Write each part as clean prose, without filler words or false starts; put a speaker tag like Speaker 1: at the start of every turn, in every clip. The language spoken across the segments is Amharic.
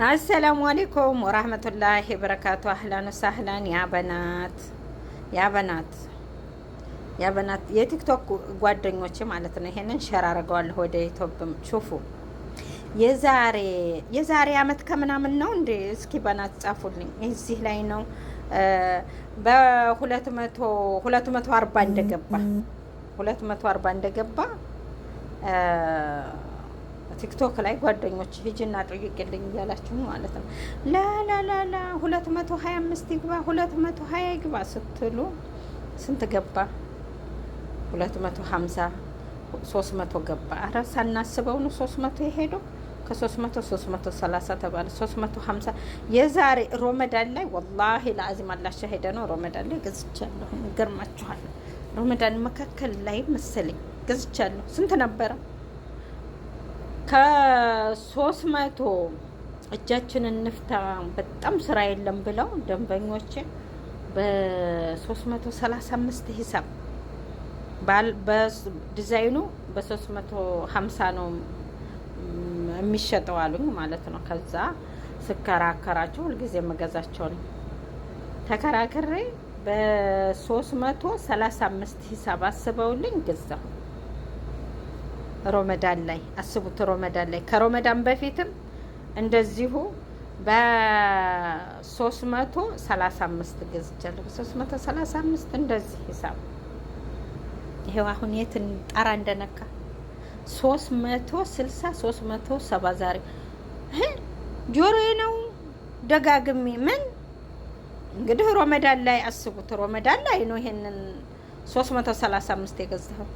Speaker 1: አሰላሙ አሌይኩም ወራህመቱላሂ በረካቱ። አህላን ሳህላን ያበናት የቲክቶክ ጓደኞች ማለት ነው። ይሄንን ሸር አድርገዋለሁ ወደ ዩቲዩብም ሹፉ። የዛሬ አመት ከምናምን ነው እንዴ? እስኪ በናት ጻፉልኝ። እዚህ ላይ ነው በ240 እንደገባ ቲክቶክ ላይ ጓደኞች ሂጂና ጠይቅልኝ እያላችሁ ማለት ነው። ላላላላ 225 ይግባ 220 ይግባ ስትሉ ስንት ገባ? 250 300 ገባ። አረ ሳናስበው ነው 300 የሄደው። ከ300 330 ተባለ 350። የዛሬ ሮመዳን ላይ ወላሂ ለአዚም አላህ ሸሄደ ነው። ሮመዳን ላይ ገዝቻለሁ። ይገርማችኋል። ሮመዳን መካከል ላይ መሰለኝ ገዝቻለሁ። ስንት ነበረ? ከ300 እጃችንን እንፍታ በጣም ስራ የለም ብለው ደንበኞቼ በ335 ሂሳብ በዲዛይኑ በ350 ነው የሚሸጠው አሉኝ ማለት ነው። ከዛ ስከራከራቸው ሁልጊዜ መገዛቸው ነው። ተከራክሬ በ335 ሂሳብ አስበውልኝ ገዛሁ። ሮመዳን ላይ አስቡት። ሮመዳን ላይ ከሮመዳን በፊትም እንደዚሁ በ335 ገዝቻለሁ። በ335 እንደዚህ ሂሳብ ይሄው አሁን የትን ጣራ እንደነካ 360 370 ዛሬ ጆሮዬ ነው ደጋግሜ ምን እንግዲህ ሮመዳን ላይ አስቡት። ሮመዳን ላይ ነው ይሄንን 335 የገዛሁት።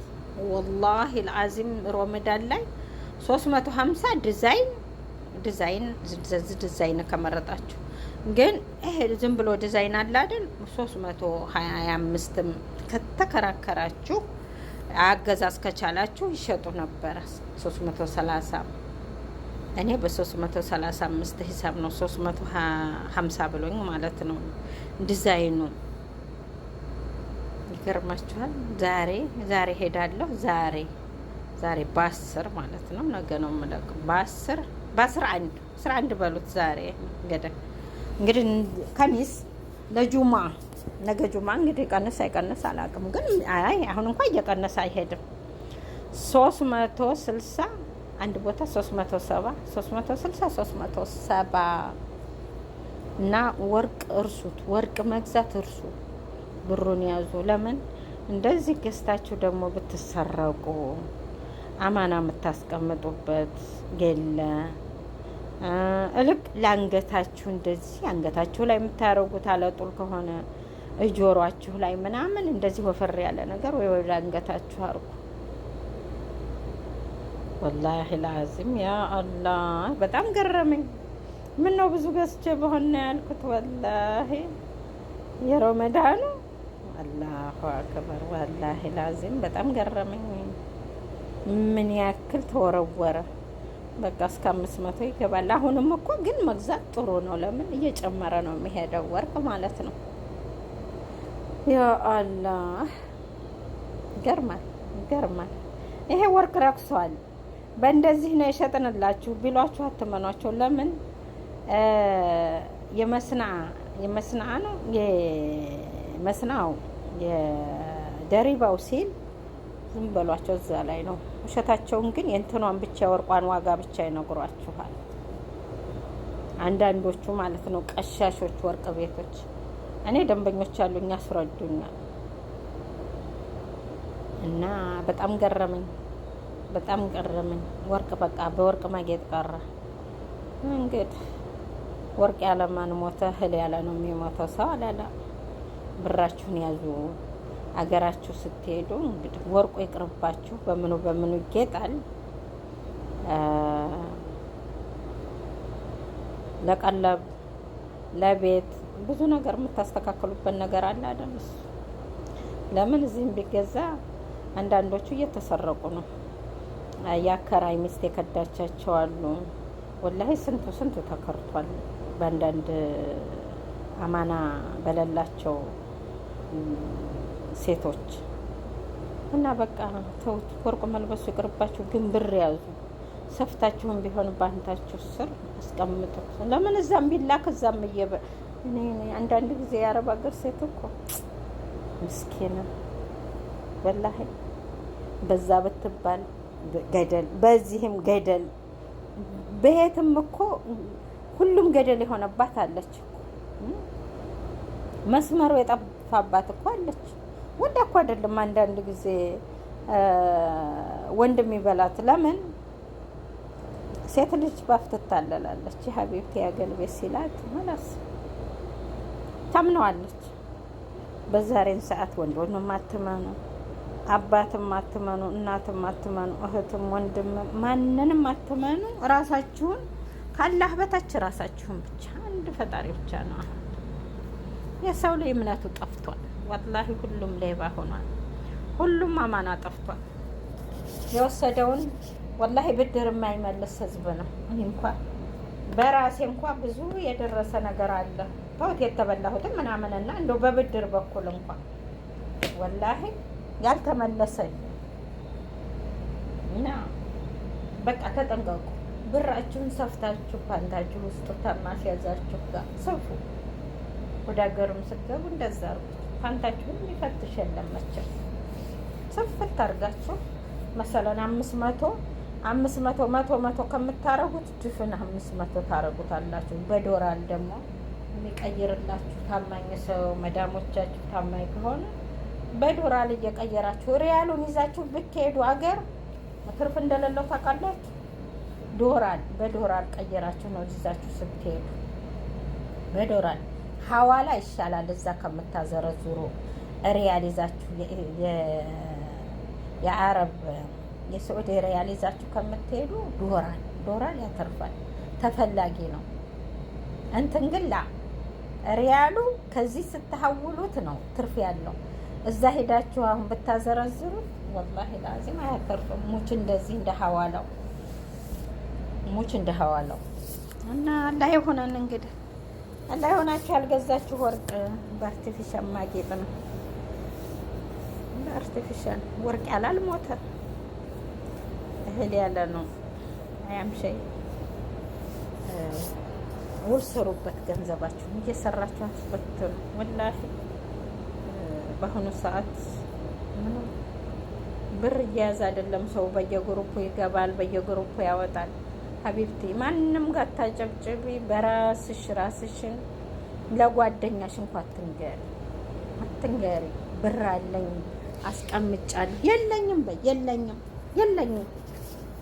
Speaker 1: ወላሂ አልዓዚም ሮመዳን ላይ 350 ዲዛይን ከመረጣችሁ ግን ይሄ ዝም ብሎ ዲዛይን አለ አይደል? 325 ከተከራከራችሁ አገዛዝ ከቻላችሁ ይሸጡ ነበረ 330። እኔ በ335 ሂሳብ ነው 350 ብሎኝ ማለት ነው ዲዛይኑ። ይገርማችኋል። ዛሬ ሄዳለሁ። ዛሬ በ10 ማለት ነው። ነገ ነው የምለቀው። በ11 በሉት። ዛሬ እንግዲህ ከሚስ ለጁማ ነገ ጁማ እንግዲህ ቀነስ አይቀነስ አላውቅም፣ ግን አይ አሁን እንኳን እየቀነሰ አይሄድም። 360 አንድ ቦታ 370 370 እና ወርቅ እርሱት። ወርቅ መግዛት እርሱ። ብሩን ያዙ። ለምን እንደዚህ ገዝታችሁ ደግሞ ብትሰረቁ አማና የምታስቀምጡበት የለ። እልቅ ለአንገታችሁ እንደዚህ አንገታችሁ ላይ የምታረጉት አለጡል ከሆነ እጆሯችሁ ላይ ምናምን እንደዚህ ወፈር ያለ ነገር ወይ ወደ አንገታችሁ አርጉ። ወላሂ ላዚም ያ አላህ በጣም ገረመኝ። ምን ነው ብዙ ገዝቼ በሆነ ያልኩት ወላሂ የሮመዳኑ አላሁ አክበር። ወላሂ ላዚም በጣም ገረመኝ። ምን ያክል ተወረወረ። በቃ እስከ 500 ይገባል። አሁንም እኮ ግን መግዛት ጥሩ ነው። ለምን እየጨመረ ነው የሚሄደው ወርቅ ማለት ነው። ያ አላህ ገርማል። ይሄ ወርቅ ረክሷል። በእንደዚህ ነው የሸጥንላችሁ ቢሏችሁ አትመኗቸው። ለምን የመስናው የደሪባው ሲል ዝም በሏቸው። እዛ ላይ ነው ውሸታቸውን። ግን የእንትኗን ብቻ የወርቋን ዋጋ ብቻ ይነግሯችኋል አንዳንዶቹ ማለት ነው። ቀሻሾች ወርቅ ቤቶች እኔ ደንበኞች አሉኝ ያስረዱኛል። እና በጣም ገረመኝ። ወርቅ በቃ በወርቅ ማጌጥ ቀረ። እንግዲህ ወርቅ ያለ ማን ሞተ? እህል ያለ ነው የሚሞተው ሰው አላለ። ብራችሁን ያዙ። አገራችሁ ስትሄዱ እንግዲህ ወርቁ ይቅርባችሁ። በምኑ ይጌጣል። ለቀለብ ለቤት ብዙ ነገር የምታስተካክሉበት ነገር አለ አይደል? ለምን እዚህም ቢገዛ አንዳንዶቹ እየተሰረቁ ነው። ያከራይ ሚስት የከዳቻቸው አሉ። ወላሂ ስንቱ ተከርቷል በአንዳንድ አማና በሌላቸው ሴቶች። እና በቃ ተውት፣ ወርቅ መልበሱ ይቅርባችሁ። ግን ብር ያዙ። ሰፍታችሁም ቢሆን ባንታችሁ ስር አስቀምጡ። ለምን እዛም ቢላክ እዛም እኔ አንዳንድ ጊዜ የአረብ ሀገር ሴት እኮ ምስኪን ወላሂ በዛ ብትባል ገደል፣ በዚህም ገደል፣ በየትም እኮ ሁሉም ገደል የሆነባት አለች። መስመሩ የጠፋባት እኮ አለች። ወዳ እኮ አይደለም አንዳንድ ጊዜ ወንድም ይበላት። ለምን ሴት ልጅ ባፍ ትታለላለች። ሀቢብቲ ያገልቤ ሲላት ማለት ታምነዋለች። በዛሬን ሰዓት ወንድም አትመኑ፣ አባትም አትመኑ፣ እናትም አትመኑ፣ እህትም ወንድም ማንንም አትመኑ። ራሳችሁን ካላህ በታች ራሳችሁን ብቻ አንድ ፈጣሪ ብቻ ነው። አሁን የሰው ላይ እምነቱ ጠፍቷል። ወላሂ ሁሉም ሌባ ሆኗል። ሁሉም አማና ጠፍቷል። የወሰደውን ወላሂ ብድር የማይመልስ ህዝብ ነው። እኔ እንኳን በራሴ እንኳን ብዙ የደረሰ ነገር አለ። ተውት የተበላሁትም ምናምንና እንደው በብድር በኩል እንኳን ወላሂ ያልተመለሰኝ እና በቃ ተጠንቀቁ። ብራችሁን ሰፍታችሁ ፓንታችሁ ውስጥ ተማስያዛችሁ ጋር ሰፉ። ወደ ሀገርም ስትገቡ እንደዛ አርጉ። ፓንታችሁን የሚፈትሽ የለም መቼም። ስፍት አርጋችሁ መሰለን 500 መቶ ከምታረጉት ድፍን 500 ታረጉታላችሁ። በዶላር ደግሞ የሚቀይርላችሁ ታማኝ ሰው መዳሞቻችሁ ታማኝ ከሆነ በዶላር እየቀየራችሁ ሪያሉን ይዛችሁ ብትሄዱ አገር ትርፍ እንደሌለው ታውቃላችሁ። በዶላር ቀየራችሁ ነው ይዛችሁ ስትሄዱ። በዶላር ሐዋላ ይሻላል እዛ ከምታዘረዝሩ። ሪያል ይዛችሁ የአረብ የሳዑዲ ሪያል ይዛችሁ ከምትሄዱ ዶላር ያተርፋል፣ ተፈላጊ ነው። እንትን ግን ሪያሉ ከዚህ ስትሐውሉት ነው ትርፍ ያለው። እዛ ሄዳችሁ አሁን ብታዘረዝሩት ወላሂ ላዚም አያተርፍም። ሙች እንደ ሐዋላው እና አላህ ይሆነን እንግዲህ አላህ ይሆናችሁ። ያልገዛችሁ ወርቅ በአርቲፊሻል ማጌጥ ነው። በአርቲፊሻል ወርቅ ያላል ሞተ እህል ያለ ነው። አያምሸይ ወሰሩበት። ገንዘባችሁን እየሰራችሁ አትበትኑ። ወላሂ በአሁኑ ሰዓት ምንም ብር እየያዘ አይደለም ሰው። በየግሩፑ ይገባል፣ በየግሩፑ ያወጣል። ሀቢብቲ ማንም ጋር ታጨብጭቢ። ራስሽን ለጓደኛሽ እንኳን አትንገሪ። ብር አለኝ አስቀምጫለሁ፣ የለኝም በይ።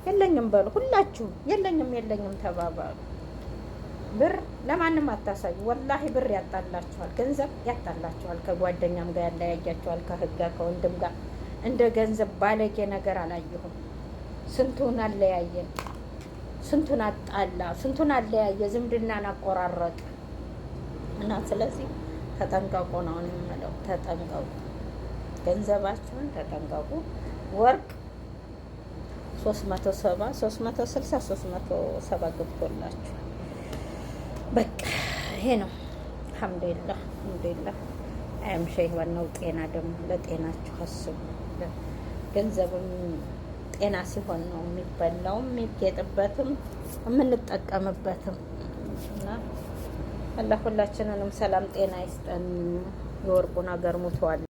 Speaker 1: የለኝም በሉ ሁላችሁ። የለኝም ተባባሉ። ብር ለማንም አታሳዩ። ወላሂ ብር ያጣላችኋል፣ ገንዘብ ያጣላችኋል። ከጓደኛም ጋር ያለያያችኋል፣ ከእህት ጋር ከወንድም ጋር። እንደ ገንዘብ ባለጌ ነገር አላየሁም። ስንቱን አለያየን፣ ስንቱን አጣላ፣ ስንቱን አለያየ፣ ዝምድናን አቆራረጠ። እና ስለዚህ ተጠንቀቁ ነው የምለው። ተጠንቀቁ፣ ገንዘባችሁን ተጠንቀቁ። ወርቅ 370 360 370 ገብቶላችሁ በቃ ይሄ ነው። አልሐምዱሊላህ አይምሸይ። ዋናው ጤና ደግሞ ለጤናችሁ አስቡ። ገንዘብም ጤና ሲሆን ነው የሚበላውም የሚጌጥበትም የምንጠቀምበትም። እና አላህ ሁላችንንም ሰላም ጤና ይስጠን። የወርቁን ሀገር ሙተዋል።